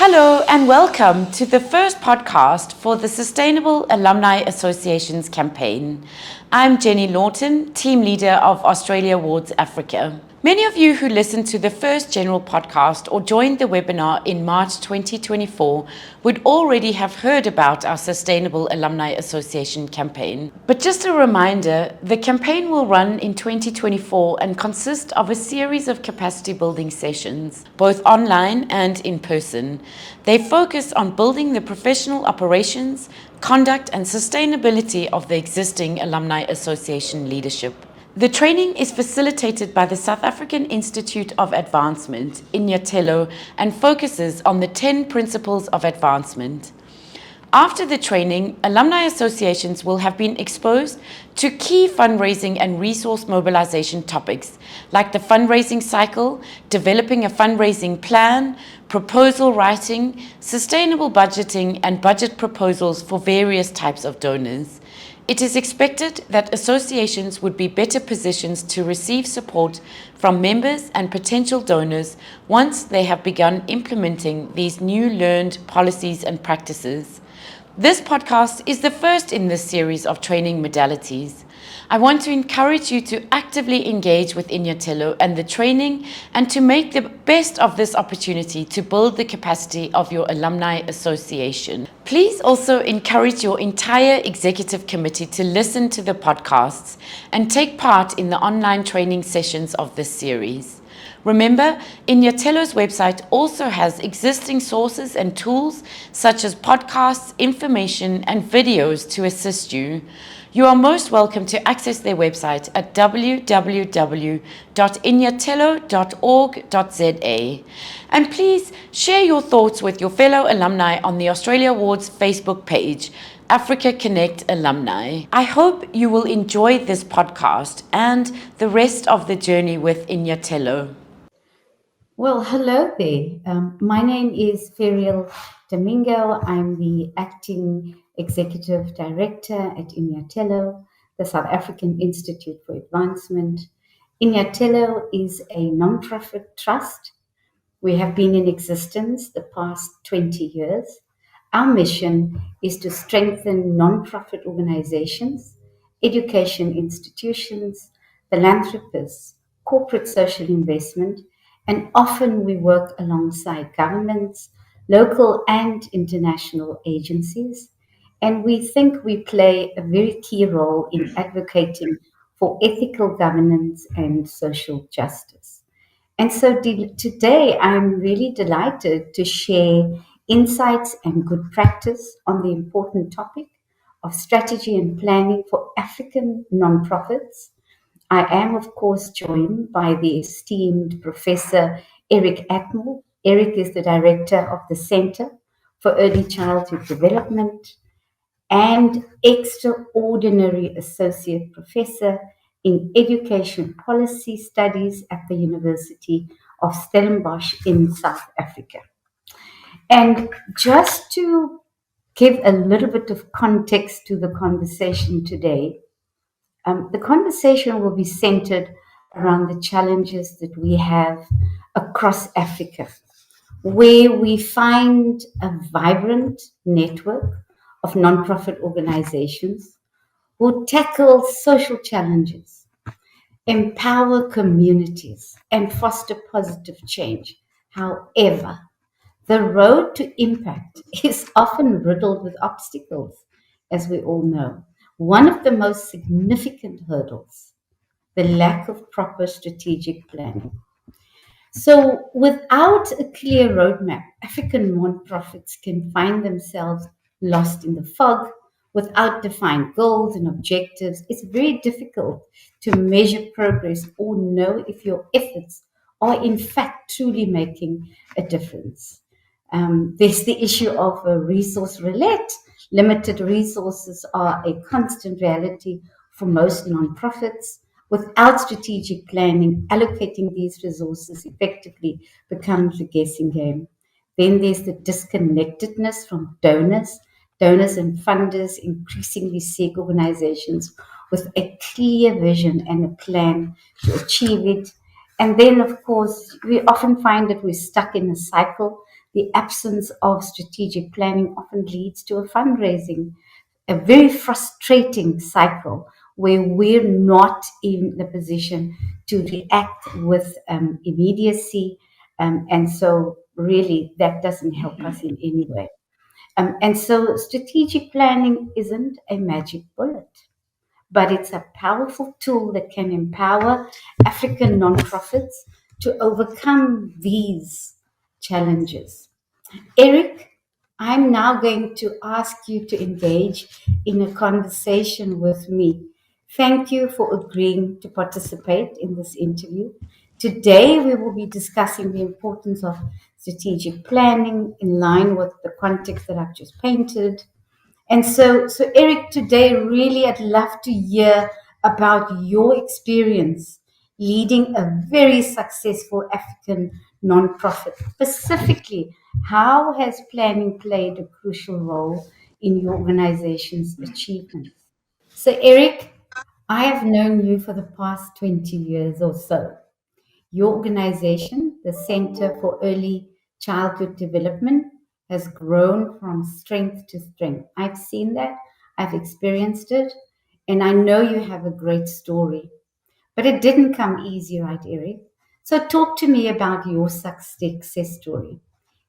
Hello and welcome to the first podcast for the Sustainable Alumni Association's campaign. I'm Jenny Lawton, team leader of Australia Awards Africa. Many of you who listened to the first general podcast or joined the webinar in March 2024 would already have heard about our Sustainable Alumni Association campaign. But just a reminder, the campaign will run in 2024 and consist of a series of capacity building sessions, both online and in person. They focus on building the professional operations, conduct and sustainability of the existing Alumni Association leadership. The training is facilitated by the South African Institute of Advancement, Inyatelo, and focuses on the 10 principles of advancement. After the training, alumni associations will have been exposed to key fundraising and resource mobilization topics like the fundraising cycle, developing a fundraising plan, proposal writing, sustainable budgeting, and budget proposals for various types of donors. It is expected that associations would be better positioned to receive support from members and potential donors once they have begun implementing these new learned policies and practices. This podcast is the first in this series of training modalities. I want to encourage you to actively engage with Inyatelo and the training and to make the best of this opportunity to build the capacity of your alumni association. Please also encourage your entire executive committee to listen to the podcasts and take part in the online training sessions of this series. Remember, Inyatelo's website also has existing sources and tools such as podcasts, information, and videos to assist you. You are most welcome to access their website at www.inyatelo.org.za. And please share your thoughts with your fellow alumni on the Australia Awards Facebook page, Africa Connect Alumni. I hope you will enjoy this podcast and the rest of the journey with Inyatelo. Well, hello there. My name is Ferial Domingo. I'm the acting executive director at Inyatelo, the South African Institute for Advancement. Inyatelo is a non-profit trust. We have been in existence the past 20 years. Our mission is to strengthen non-profit organizations, education institutions, philanthropists, corporate social investment, and often we work alongside governments, local and international agencies. And we think we play a very key role in advocating for ethical governance and social justice. And so today I'm really delighted to share insights and good practice on the important topic of strategy and planning for African nonprofits. I am, of course, joined by the esteemed Professor Eric Atmore. Eric is the director of the Center for Early Childhood Development and extraordinary associate professor in education policy studies at the University of Stellenbosch in South Africa. And just to give a little bit of context to the conversation today, the conversation will be centered around the challenges that we have across Africa, where we find a vibrant network of nonprofit organizations who tackle social challenges, empower communities, and foster positive change. However, the road to impact is often riddled with obstacles, as we all know. One of the most significant hurdles, the lack of proper strategic planning. So, without a clear roadmap, African nonprofits can find themselves lost in the fog without defined goals and objectives. It's very difficult to measure progress or know if your efforts are, in fact, truly making a difference. There's the issue of a resource roulette. Limited resources are a constant reality for most nonprofits. Without strategic planning, allocating these resources effectively becomes a guessing game. Then there's the disconnectedness from donors. Donors and funders increasingly seek organizations with a clear vision and a plan to achieve it. And then, of course, we often find that we're stuck in a cycle the absence of strategic planning often leads to a fundraising, a very frustrating cycle where we're not in the position to react with immediacy. And so, really, that doesn't help us in any way. And so, strategic planning isn't a magic bullet, but it's a powerful tool that can empower African nonprofits to overcome these challenges. Eric, I'm now going to ask you to engage in a conversation with me. Thank you for agreeing to participate in this interview. Today, we will be discussing the importance of strategic planning in line with the context that I've just painted. And so Eric, today, really, I'd love to hear about your experience leading a very successful African nonprofit. Specifically, how has planning played a crucial role in your organization's achievements? So, Eric, I have known you for the past 20 years or so. Your organization, the Center for Early Childhood Development, has grown from strength to strength. I've seen that, I've experienced it, and I know you have a great story. But it didn't come easy, right, Eric? So, talk to me about your success story.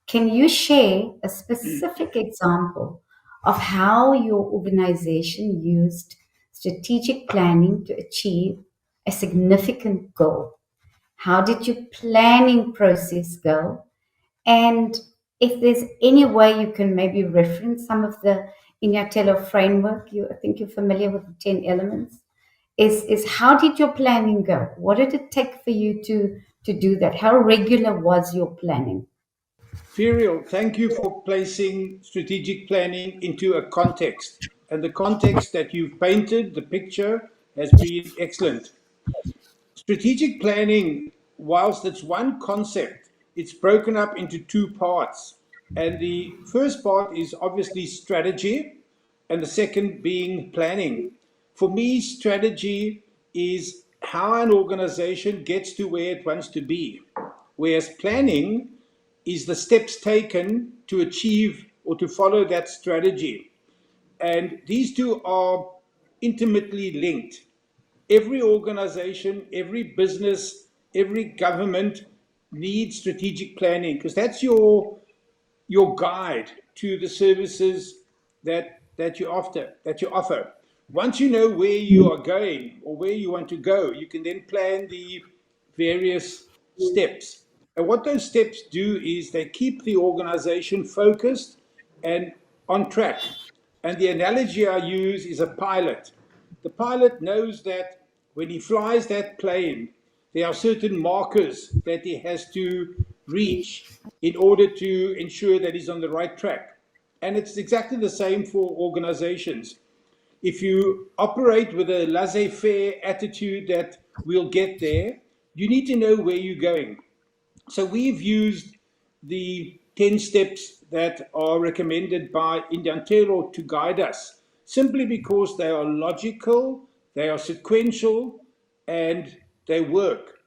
Can you share a specific example of how your organization used strategic planning to achieve a significant goal? How did your planning process go? And if there's any way you can maybe reference some of the Inyatelo framework, I think you're familiar with the 10 elements, is how did your planning go? What did it take for you to do that? How regular was your planning? Ferial, thank you for placing strategic planning into a context. And the context that you've painted, the picture, has been excellent. Strategic planning, whilst it's one concept, it's broken up into two parts. And the first part is obviously strategy, and the second being planning. For me, strategy is how an organization gets to where it wants to be, whereas planning is the steps taken to achieve or to follow that strategy. And these two are intimately linked. Every organization, every business, every government needs strategic planning because that's your guide to the services that you offer. Once you know where you are going or where you want to go, you can then plan the various steps. And what those steps do is they keep the organization focused and on track. And the analogy I use is a pilot. The pilot knows that when he flies that plane, there are certain markers that he has to reach in order to ensure that he's on the right track. And it's exactly the same for organizations. If you operate with a laissez faire attitude that we'll get there, you need to know where you're going. So we've used the 10 steps that are recommended by Indiantero to guide us, simply because they are logical, they are sequential, and they work.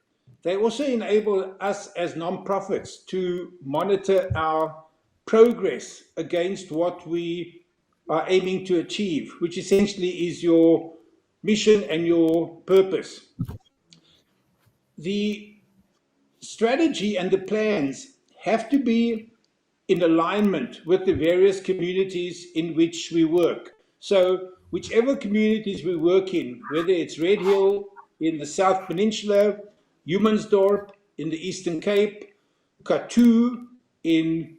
They also enable us as nonprofits to monitor our progress against what we are aiming to achieve, which essentially is your mission and your purpose. The strategy and the plans have to be in alignment with the various communities in which we work. So, whichever communities we work in, whether it's Red Hill in the South Peninsula, Humansdorp in the Eastern Cape, Katu in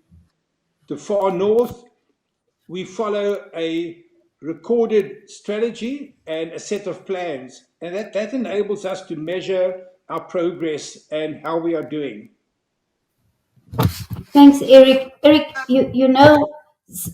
the far north, we follow a recorded strategy and a set of plans. And that enables us to measure our progress and how we are doing. Thanks, Eric. Eric,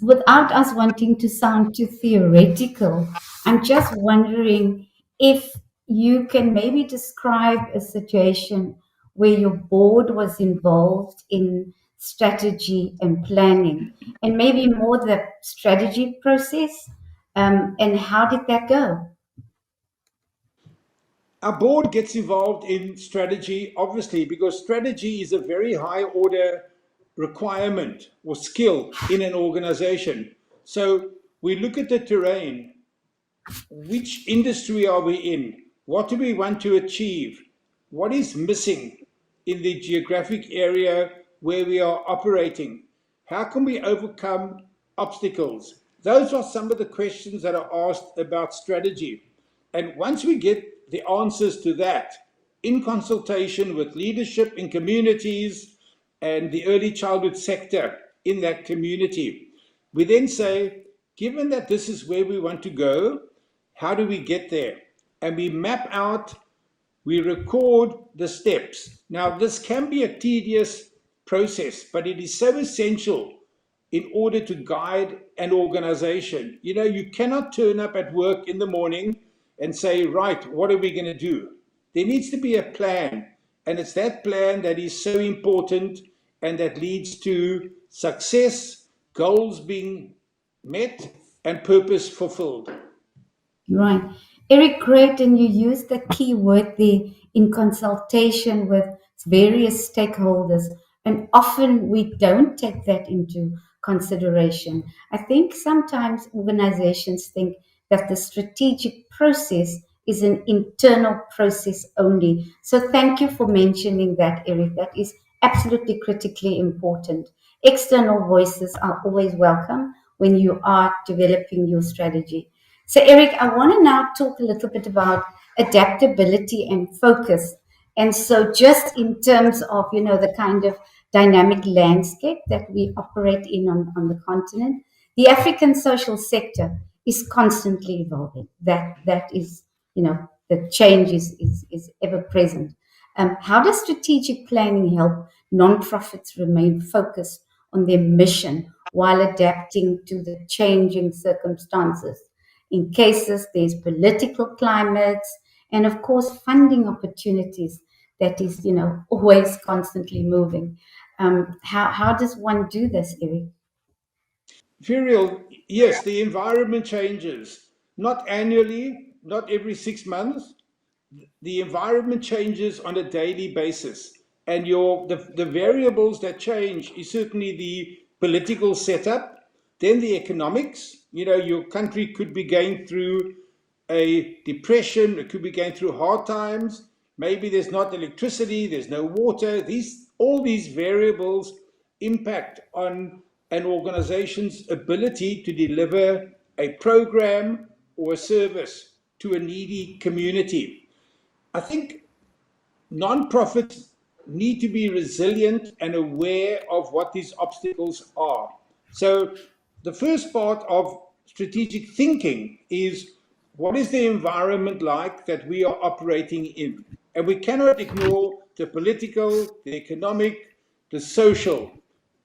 without us wanting to sound too theoretical, I'm just wondering if you can maybe describe a situation where your board was involved in strategy and planning, and maybe more the strategy process, and how did that go? Our board gets involved in strategy, obviously, because strategy is a very high order requirement or skill in an organization. So we look at the terrain. Which industry are we in? What do we want to achieve? What is missing in the geographic area where we are operating? How can we overcome obstacles? Those are some of the questions that are asked about strategy. And once we get the answers to that, in consultation with leadership in communities and the early childhood sector in that community, we then say, given that this is where we want to go, how do we get there? And we map out, we record the steps. Now, this can be a tedious process, but it is so essential in order to guide an organization. You know, you cannot turn up at work in the morning and say, right, what are we going to do? There needs to be a plan. And it's that plan that is so important and that leads to success, goals being met, and purpose fulfilled. Right. Eric, great. And you used the key word there, in consultation with various stakeholders. And often we don't take that into consideration. I think sometimes organizations think that the strategic process is an internal process only. So thank you for mentioning that, Eric. That is absolutely critically important. External voices are always welcome when you are developing your strategy. So, Eric, I want to now talk a little bit about adaptability and focus. And so, just in terms of, the kind of dynamic landscape that we operate in on the continent, the African social sector is constantly evolving. That is, the change is ever present. How does strategic planning help nonprofits remain focused on their mission while adapting to the changing circumstances? In cases there's political climates and of course funding opportunities that is always constantly moving. How does one do this, Eric? Furiel, yes, the environment changes, not annually, not every 6 months. The environment changes on a daily basis. And the variables that change is certainly the political setup, then the economics. You know, your country could be going through a depression, it could be going through hard times. Maybe there's not electricity, there's no water. All these variables impact on an organization's ability to deliver a program or a service to a needy community. I think nonprofits need to be resilient and aware of what these obstacles are. So, the first part of strategic thinking is, what is the environment like that we are operating in? And we cannot ignore the political, the economic, the social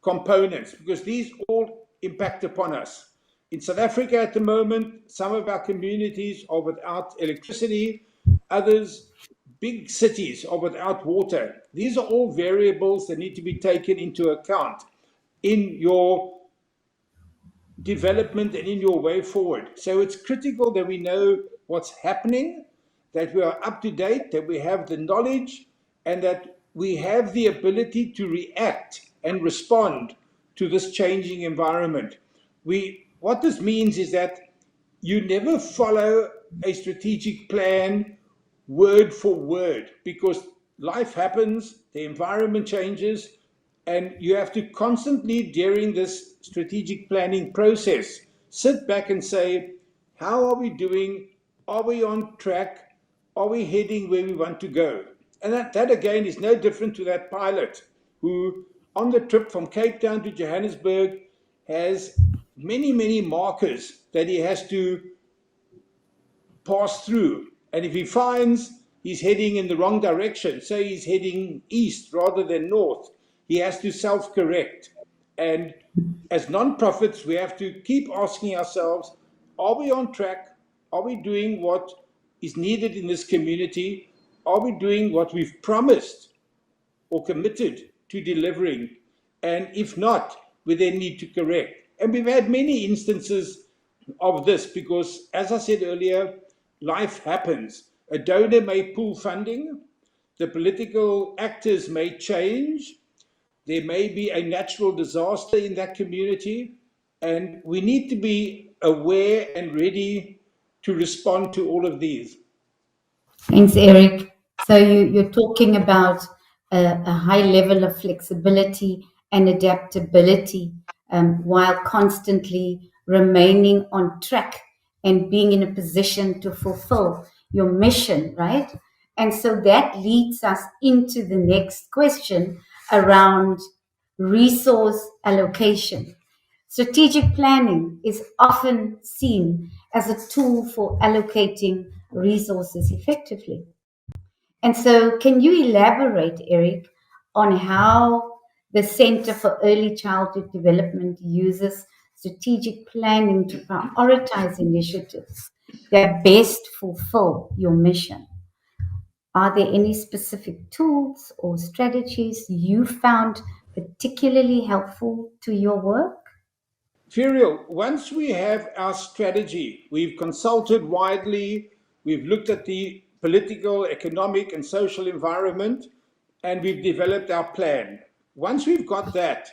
components, because these all impact upon us. In South Africa at the moment, some of our communities are without electricity, others, big cities, are without water. These are all variables that need to be taken into account in your development and in your way forward. So it's critical that we know what's happening, that we are up to date, that we have the knowledge, and that we have the ability to react and respond to this changing environment. What this means is that you never follow a strategic plan word for word, because life happens, the environment changes, and you have to constantly, during this strategic planning process, sit back and say, how are we doing? Are we on track? Are we heading where we want to go? And that again is no different to that pilot who, on the trip from Cape Town to Johannesburg, has many, many markers that he has to pass through. And if he finds he's heading in the wrong direction, say he's heading east rather than north, he has to self correct. And as non-profits, we have to keep asking ourselves, are we on track? Are we doing what is needed in this community? Are we doing what we've promised or committed to delivering? And if not, we then need to correct. And we've had many instances of this because, as I said earlier, life happens. A donor may pull funding, the political actors may change, there may be a natural disaster in that community, and we need to be aware and ready to respond to all of these. Thanks, Eric. So you're talking about a high level of flexibility and adaptability while constantly remaining on track and being in a position to fulfill your mission, right? And so that leads us into the next question around resource allocation. Strategic planning is often seen as a tool for allocating resources effectively. And so, can you elaborate, Eric, on how the Center for Early Childhood Development uses strategic planning to prioritize initiatives that best fulfill your mission? Are there any specific tools or strategies you found particularly helpful to your work? Furiel, once we have our strategy, we've consulted widely, we've looked at the political, economic, and social environment, and we've developed our plan. Once we've got that,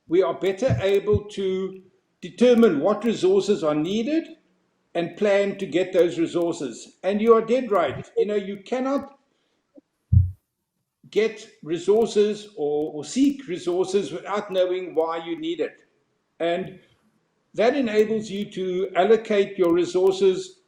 we are better able to determine what resources are needed and plan to get those resources. And you are dead right. You cannot get resources or seek resources without knowing why you need it. And that enables you to allocate your resources.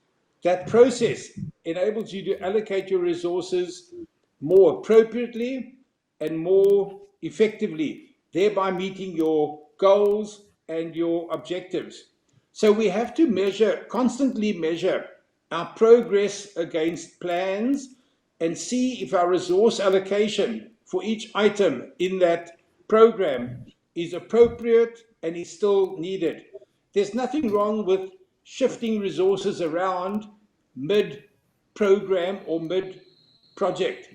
That process enables you to allocate your resources more appropriately and more effectively, thereby meeting your goals and your objectives. So we have to constantly measure our progress against plans and see if our resource allocation for each item in that program is appropriate and is still needed. There's nothing wrong with shifting resources around mid program or mid project.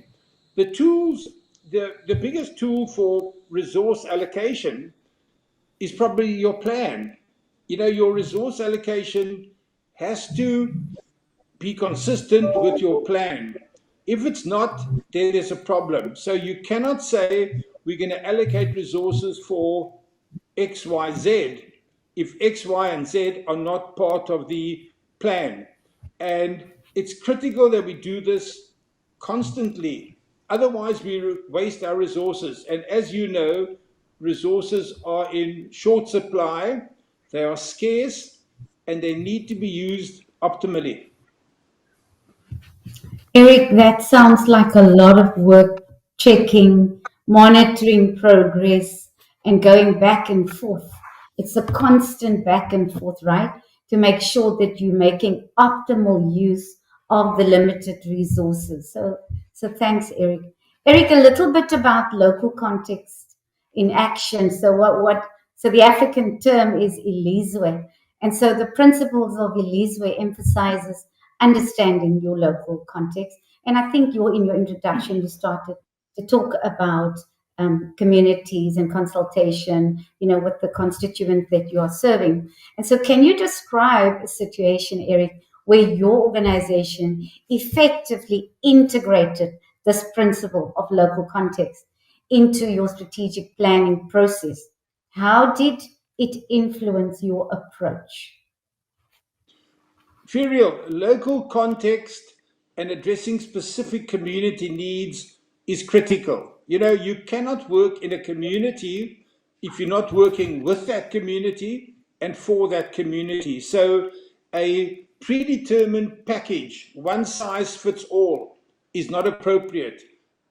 The biggest tool for resource allocation is probably your plan. Your resource allocation has to be consistent with your plan. If it's not, then there's a problem. So you cannot say we're going to allocate resources for X, Y, Z if X, Y, and Z are not part of the plan. And it's critical that we do this constantly. Otherwise, we waste our resources. And as you know, resources are in short supply, they are scarce, and they need to be used optimally. Eric, that sounds like a lot of work checking, monitoring progress, and going back and forth. It's a constant back and forth, right? To make sure that you're making optimal use of the limited resources. So thanks, Eric. Eric, a little bit about local context in action. So the African term is Ilizwe. And so the principles of Ilizwe emphasizes understanding your local context. And I think in your introduction, you started to talk about communities and consultation, with the constituent that you are serving. And so can you describe a situation, Eric, where your organization effectively integrated this principle of local context into your strategic planning process? How did it influence your approach? Furiel, local context and addressing specific community needs is critical. You cannot work in a community if you're not working with that community and for that community. So a predetermined package, one size fits all, is not appropriate.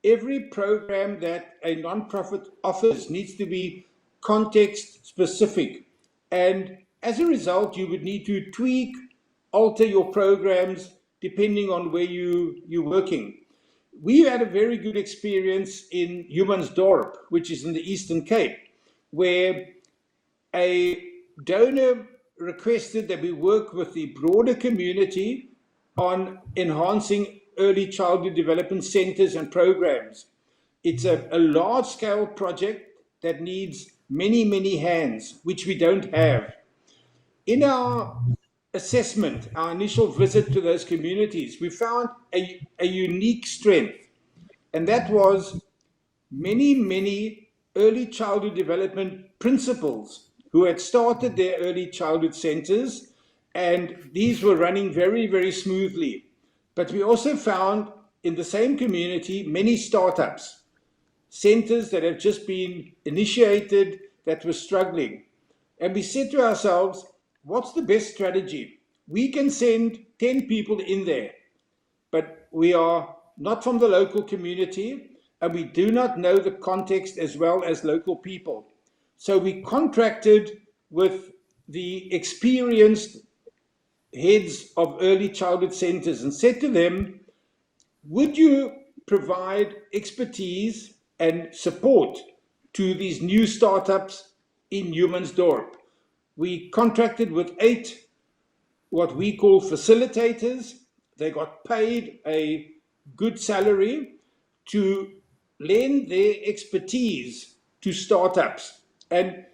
Every program that a nonprofit offers needs to be context specific. And as a result, you would need to tweak, alter your programs depending on where you're working. We had a very good experience in Humansdorp, which is in the Eastern Cape, where a donor requested that we work with the broader community on enhancing early childhood development centers and programs. It's a large scale project that needs many, many hands, which we don't have. In our assessment, our initial visit to those communities, we found a unique strength, and that was many, many early childhood development principals who had started their early childhood centers, and these were running very, very smoothly. But we also found in the same community many startups, centers that have just been initiated that were struggling. And we said to ourselves, what's the best strategy? We can send 10 people in there, but we are not from the local community and we do not know the context as well as local people. So we contracted with the experienced heads of early childhood centers and said to them, would you provide expertise and support to these new startups in Humansdorp? We contracted with 8 what we call facilitators. They got paid a good salary to lend their expertise to startups. And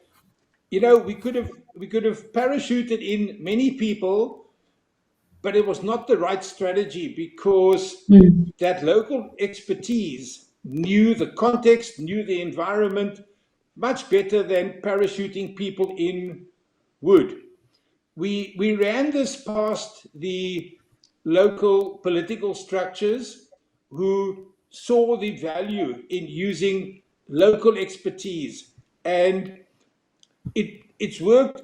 we could have parachuted in many people, but it was not the right strategy because Mm. that local expertise knew the context, knew the environment much better than parachuting people in would. We ran this past the local political structures who saw the value in using local expertise, and it's worked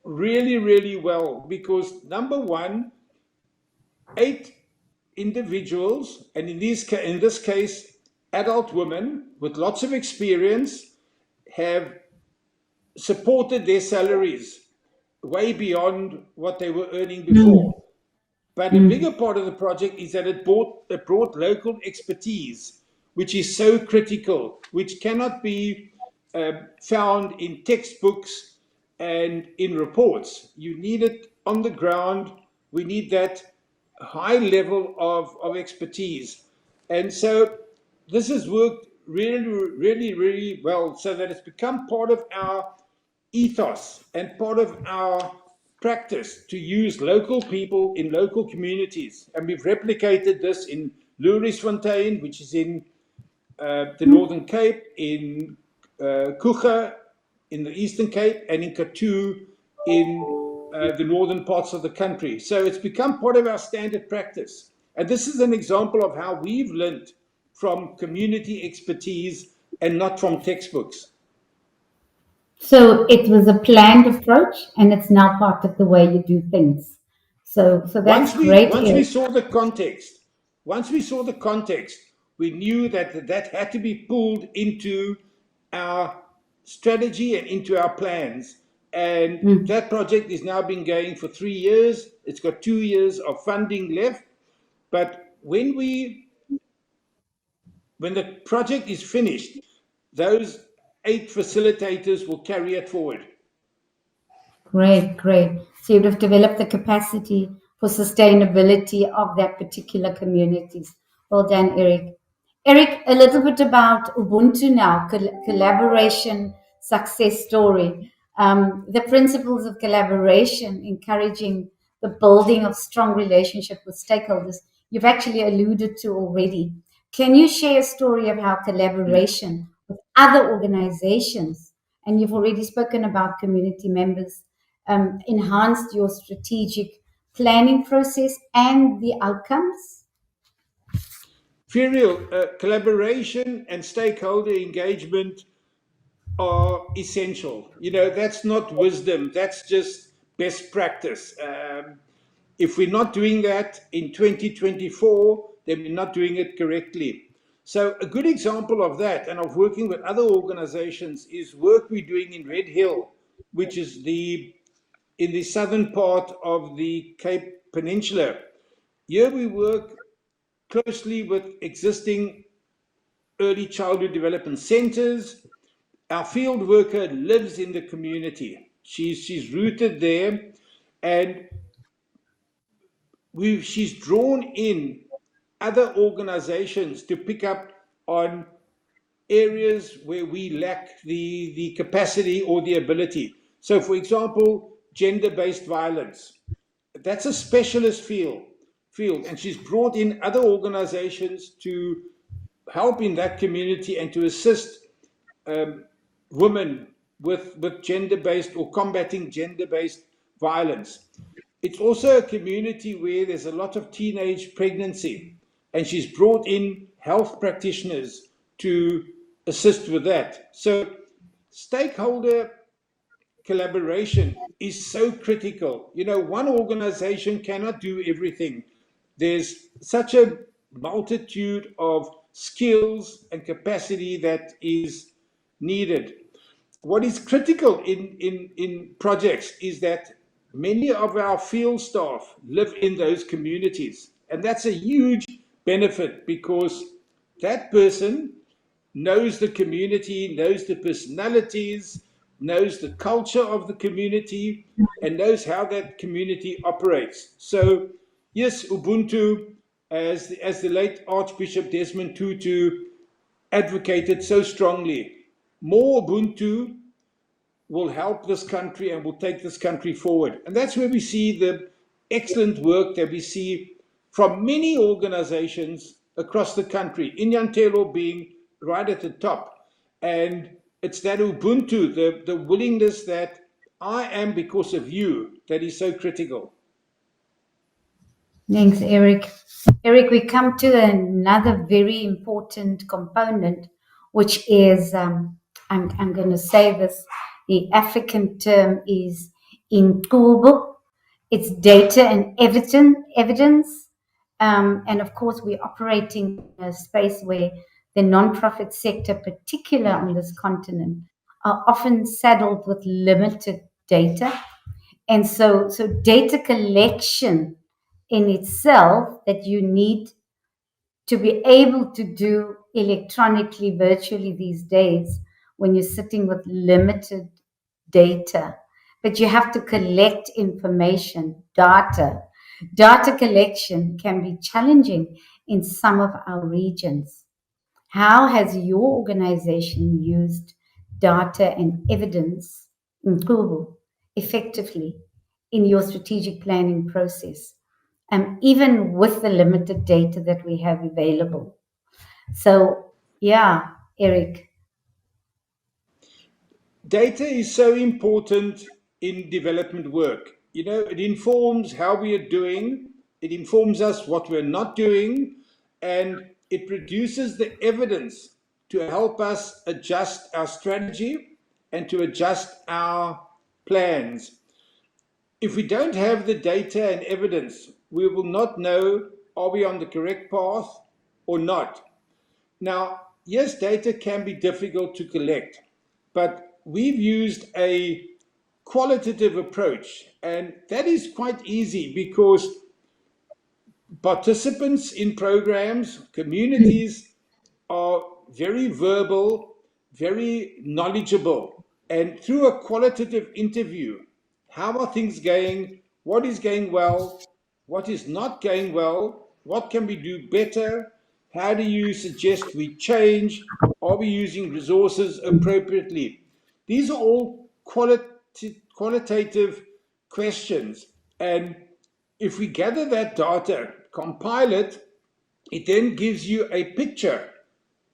really, really well because number one, 8 individuals, and in this case, adult women with lots of experience, have supported their salaries way beyond what they were earning Mm. before. But a Mm. bigger part of the project is that it brought local expertise, which is so critical, which cannot be found in textbooks and in reports. You need it on the ground. We need that high level of expertise. And so this has worked really, really, really well so that it's become part of our ethos and part of our practice to use local people in local communities. And we've replicated this in Lourisfontein, which is in the Northern Cape, in Kucha in the Eastern Cape, and in Katu in the northern parts of the country. So it's become part of our standard practice. And this is an example of how we've learned from community expertise and not from textbooks. So it was a planned approach, and it's now part of the way you do things. So that's Once we great, once we Eric. saw the context, once we saw the context, we knew that that had to be pulled into our strategy and into our plans. And Mm. that project is now been going for 3 years. It's got 2 years of funding left. But when the project is finished, those 8 facilitators will carry it forward. Great, great. So you'd have developed the capacity for sustainability of that particular communities. Well done, Eric. Eric, a little bit about Ubuntu now, collaboration success story. The principles of collaboration, encouraging the building of strong relationship with stakeholders. You've actually alluded to already. Can you share a story of how collaboration with other organizations, and you've already spoken about community members, enhanced your strategic planning process and the outcomes? Furiel, collaboration and stakeholder engagement are essential. That's not wisdom, that's just best practice. If we're not doing that in 2024, then we're not doing it correctly. So, a good example of that and of working with other organizations is work we're doing in Red Hill, which is in the southern part of the Cape Peninsula. Here we work closely with existing early childhood development centers. Our field worker lives in the community. She's rooted there, and she's drawn in other organizations to pick up on areas where we lack the capacity or the ability. So, for example, gender-based violence. That's a specialist field, and she's brought in other organizations to help in that community and to assist women with gender-based or combating gender-based violence. It's also a community where there's a lot of teenage pregnancy, and she's brought in health practitioners to assist with that. So stakeholder collaboration is so critical. You know, one organization cannot do everything. There's such a multitude of skills and capacity that is needed. What is critical in projects is that many of our field staff live in those communities. And that's a huge benefit because that person knows the community, knows the personalities, knows the culture of the community, and knows how that community operates. So, yes, Ubuntu, as the late Archbishop Desmond Tutu advocated so strongly, more Ubuntu will help this country and will take this country forward. And that's where we see the excellent work that we see from many organizations across the country, Inyantelo being right at the top. And it's that Ubuntu, the willingness that I am because of you, that is so critical. Thanks, Eric. Eric, we come to another very important component, which is, I'm going to say this, the African term is inqubo. It's data and evidence. And of course, we're operating in a space where the nonprofit sector, particular on this continent, are often saddled with limited data. And so data collection in itself that you need to be able to do electronically, virtually these days when you're sitting with limited data. But you have to collect information, data. Data collection can be challenging in some of our regions. How has your organization used data and evidence in Google effectively in your strategic planning process, even with the limited data that we have available? So, yeah, Eric. Data is so important in development work. You know, it informs how we are doing, it informs us what we're not doing, and it produces the evidence to help us adjust our strategy and to adjust our plans. If we don't have the data and evidence, we will not know are we on the correct path or not. Now, yes, data can be difficult to collect, but we've used a qualitative approach, and that is quite easy because participants in programs, communities are very verbal, very knowledgeable. And through a qualitative interview, how are things going? What is going well? What is not going well? What can we do better? How do you suggest we change? Are we using resources appropriately? These are all qualitative questions. And if we gather that data, compile it, it then gives you a picture,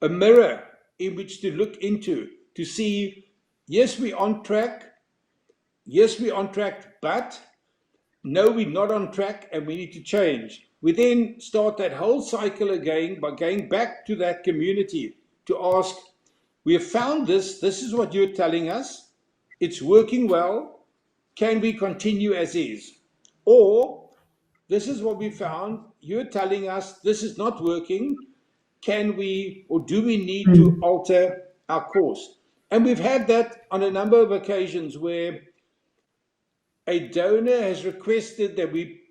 a mirror in which to look into to see, yes, we're on track. Yes, we're on track, but no, we're not on track and we need to change. We then start that whole cycle again by going back to that community to ask, we have found this, this is what you're telling us, it's working well, can we continue as is? Or, this is what we found, you're telling us this is not working, can we or do we need to alter our course? And we've had that on a number of occasions where a donor has requested that we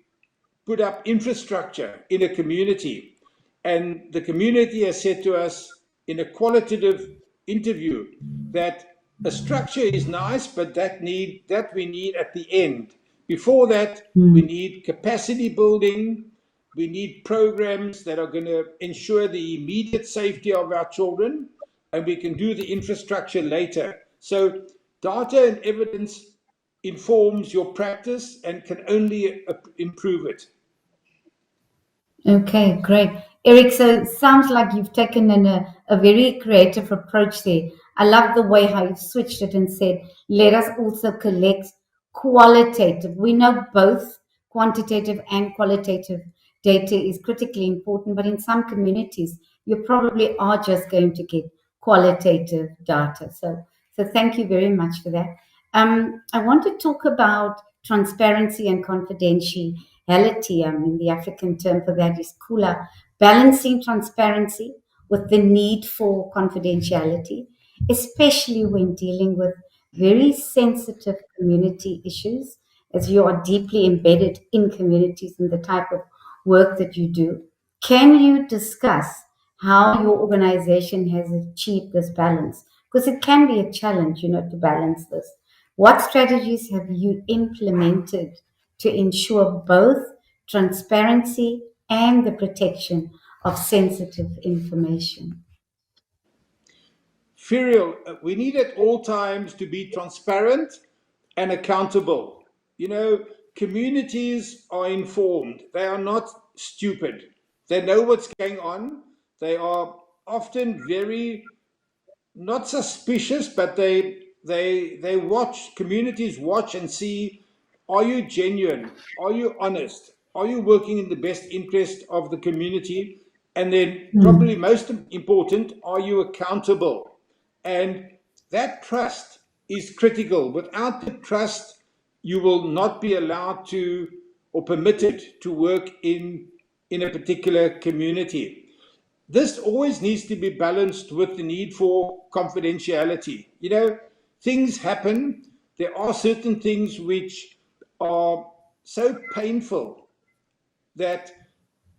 put up infrastructure in a community. And the community has said to us in a qualitative interview that a structure is nice, but that we need at the end. Before that, we need capacity building. We need programs that are going to ensure the immediate safety of our children, and we can do the infrastructure later. So data and evidence informs your practice and can only improve it. Okay, great. Eric, so it sounds like you've taken a very creative approach there. I love the way how you've switched it and said, let us also collect qualitative. We know both quantitative and qualitative data is critically important, but in some communities, you probably are just going to get qualitative data. So thank you very much for that. I want to talk about transparency and confidentiality. The African term for that is kula, balancing transparency with the need for confidentiality, especially when dealing with very sensitive community issues, as you are deeply embedded in communities and the type of work that you do. Can you discuss how your organization has achieved this balance? Because it can be a challenge, to balance this. What strategies have you implemented to ensure both transparency and the protection of sensitive information? Furiel, we need at all times to be transparent and accountable. You know, communities are informed, they are not stupid. They know what's going on. They are often very not suspicious, but they watch, communities watch and see, are you genuine? Are you honest? Are you working in the best interest of the community? And then probably most important, are you accountable? And that trust is critical. Without the trust, you will not be allowed to or permitted to work in a particular community. This always needs to be balanced with the need for confidentiality. You know, things happen. There are certain things which are so painful that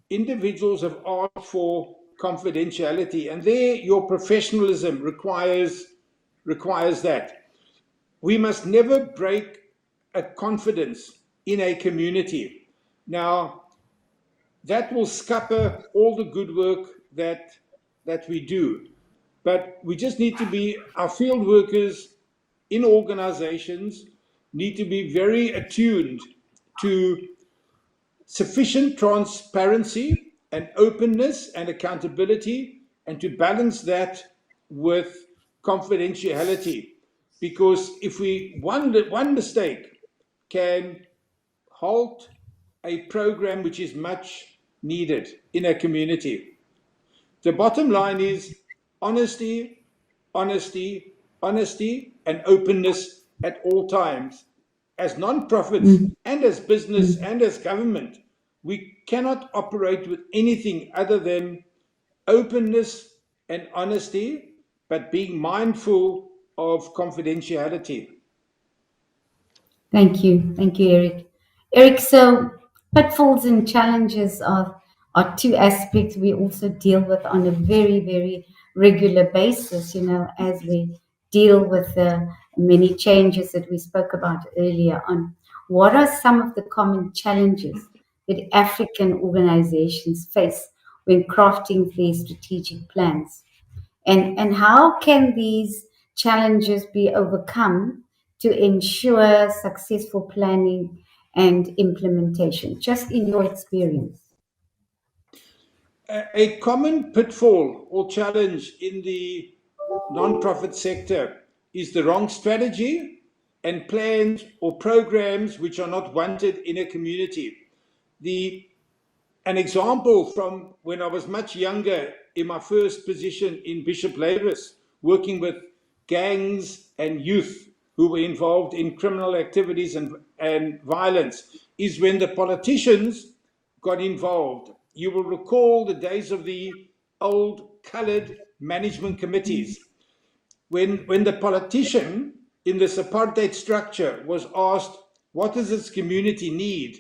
individuals have asked for confidentiality, and there your professionalism requires that. We must never break a confidence in a community. Now, that will scupper all the good work that we do. But we just need to be, our field workers in organizations need to be very attuned to sufficient transparency and openness and accountability, and to balance that with confidentiality. Because if one mistake can halt a program which is much needed in a community. The bottom line is honesty, honesty, honesty, and openness at all times. As non-profits and as business and as government, we cannot operate with anything other than openness and honesty, but being mindful of confidentiality. Thank you, Eric. Eric, so pitfalls and challenges are two aspects we also deal with on a very, very regular basis, as we deal with the many changes that we spoke about earlier on. What are some of the common challenges that African organizations face when crafting their strategic plans? And how can these challenges be overcome to ensure successful planning and implementation, just in your experience? A common pitfall or challenge in the non-profit sector is the wrong strategy and plans or programs which are not wanted in a community. The An example from when I was much younger, in my first position in Bishop Lavis, working with gangs and youth who were involved in criminal activities and violence, is when the politicians got involved. You will recall the days of the old coloured management committees. When the politician in this apartheid structure was asked, what does this community need?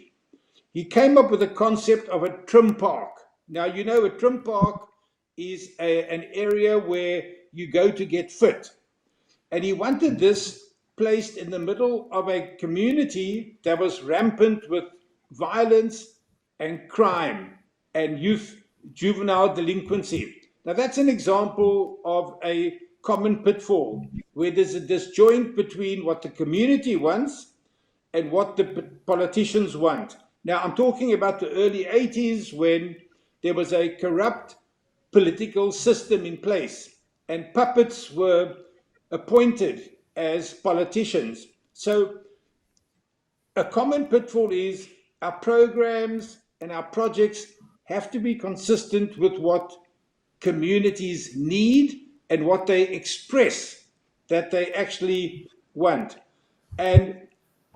He came up with the concept of a trim park. Now, you know, a trim park is an area where you go to get fit. And he wanted this placed in the middle of a community that was rampant with violence and crime and juvenile delinquency. Now, that's an example of a common pitfall where there's a disjoint between what the community wants and what the politicians want. Now, I'm talking about the early 80s when there was a corrupt political system in place, and puppets were appointed as politicians. So, a common pitfall is our programs and our projects have to be consistent with what communities need and what they express that they actually want. And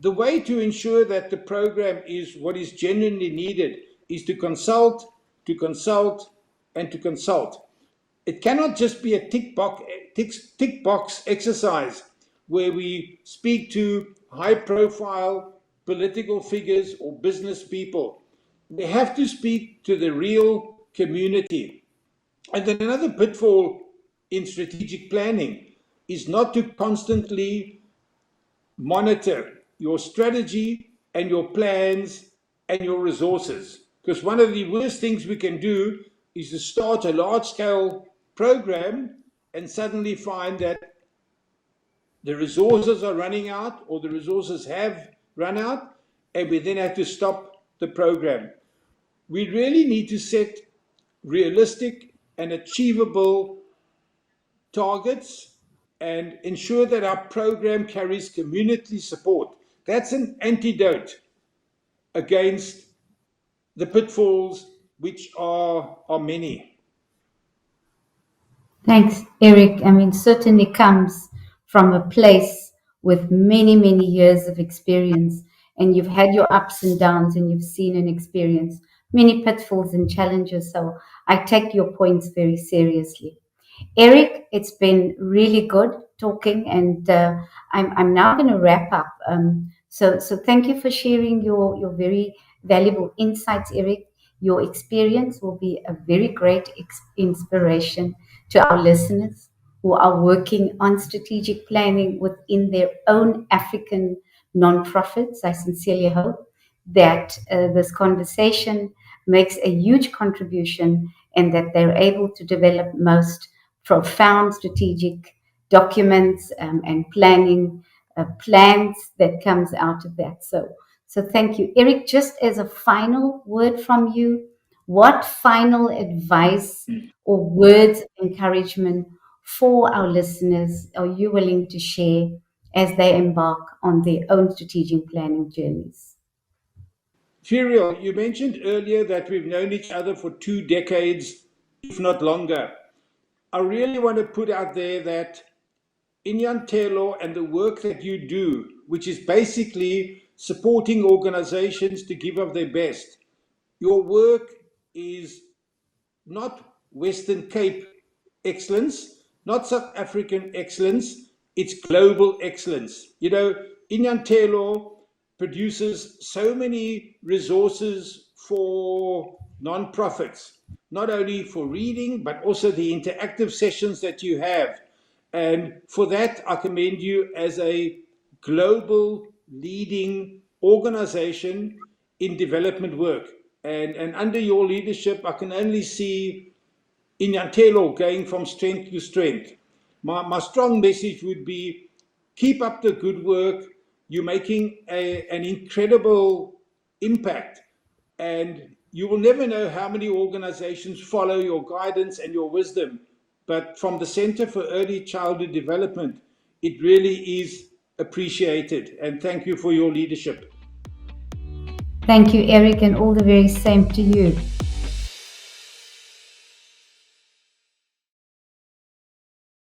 the way to ensure that the program is what is genuinely needed is to consult, to consult, and to consult. It cannot just be a tick box exercise where we speak to high profile political figures or business people. We have to speak to the real community. And then another pitfall in strategic planning is not to constantly monitor your strategy and your plans and your resources. Because one of the worst things we can do is to start a large scale program and suddenly find that the resources are running out or the resources have run out, and we then have to stop the program. We really need to set realistic and achievable targets and ensure that our program carries community support. That's an antidote against the pitfalls, which are many. Thanks, Eric. I mean, certainly comes from a place with many, many years of experience, and you've had your ups and downs, and you've seen and experienced many pitfalls and challenges. So I take your points very seriously. Eric, it's been really good talking, and I'm now going to wrap up. So thank you for sharing your very valuable insights, Eric. Your experience will be a very great inspiration to our listeners who are working on strategic planning within their own African nonprofits. I sincerely hope that this conversation makes a huge contribution and that they're able to develop most profound strategic documents and planning plans that comes out of that. So thank you, Eric. Just as a final word from you, what final advice or words of encouragement for our listeners are you willing to share as they embark on their own strategic planning journeys? Furiel, you mentioned earlier that we've known each other for 2 decades, if not longer. I really want to put out there that Inyantelo and the work that you do, which is basically supporting organizations to give of their best, your work is not Western Cape excellence, not South African excellence, it's global excellence. You know, Inyantelo produces so many resources for non-profits, not only for reading, but also the interactive sessions that you have. And for that, I commend you as a global leading organization in development work. And under your leadership, I can only see Inyantelo going from strength to strength. My strong message would be keep up the good work. You're making an incredible impact. And you will never know how many organizations follow your guidance and your wisdom. But from the Center for Early Childhood Development, it really is appreciated. And thank you for your leadership. Thank you, Eric, and all the very same to you.